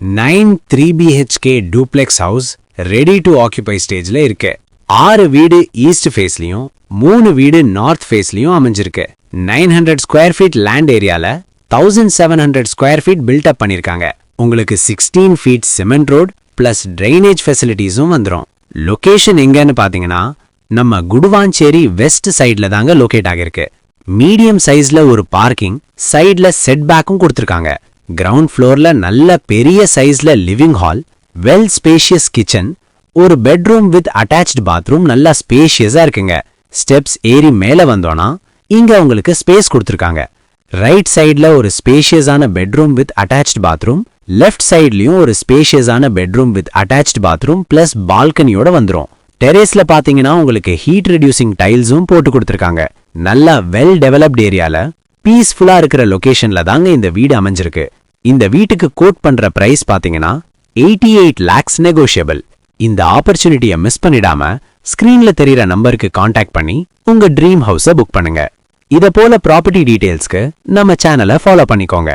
9 3BHK duplex house ready to occupy ஸ்டேஜ்ல இருக்கு. 6 வீடு ஈஸ்ட் ஃபேஸ்லயும் 3 வீடு நார்த் ஃபேஸ்லயும் அமைஞ்சிருக்கு. 900 ஸ்கொயர் ஃபீட் லேண்ட் ஏரியால 1700 ஸ்கொயர் ஃபீட் பில்ட் அப் பண்ணிருக்காங்க. உங்களுக்கு 16 feet cement road plus drainage ஃபெசிலிட்டிஸும் வந்துரும். லொகேஷன் எங்கன்னு பாத்தீங்கன்னா நம்ம குடுவாஞ்சேரி வெஸ்ட் சைட்ல தாங்க லொகேட் ஆகிருக்கு. மீடியம் சைஸ்ல ஒரு பார்க்கிங், சைட்ல செட் பேக்கும் கொடுத்திருக்காங்க. கிரவுண்ட் ஃப்ளோர்ல நல்ல பெரிய சைஸ்ல living hall, well spacious kitchen, ஒரு பெட்ரூம் வித் அட்டாச்ட் பாத்ரூம் நல்லா ஸ்பேஷியஸா இருக்குங்க. ஸ்டெப்ஸ் ஏறி மேல வந்தோம்னா இங்க உங்களுக்கு ஸ்பேஸ் கொடுத்திருக்காங்க. ரைட் சைட்ல ஒரு ஸ்பேஷியஸான bedroom with attached bathroom, left சைட்லயும் ஒரு ஸ்பேஷியஸான bedroom with attached bathroom plus பால்கனியோட வந்துரும். டெரேஸ்ல பாத்தீங்கன்னா உங்களுக்கு ஹீட் ரெடியூசிங் டைல்ஸும் போட்டு கொடுத்திருக்காங்க. நல்லா வெல் டெவலப்ட் ஏரியால பீஸ்ஃபுல்லா இருக்கிற லொகேஷன்ல தாங்க இந்த வீடு அமைஞ்சிருக்கு. இந்த வீட்டுக்கு கோட் பண்ற பிரைஸ் பாத்தீங்கன்னா 88 lakhs நெகோஷியபிள். இந்த ஆப்பர்ச்சுனிட்டியை மிஸ் பண்ணிடாம ஸ்கிரீன்ல தெரியுற நம்பருக்கு கான்டாக்ட் பண்ணி உங்க ட்ரீம் ஹவுஸை புக் பண்ணுங்க. இத போல ப்ராப்பர்ட்டி டீடைல்ஸ்க்கு நம்ம சேனலை ஃபாலோ பண்ணிக்கோங்க.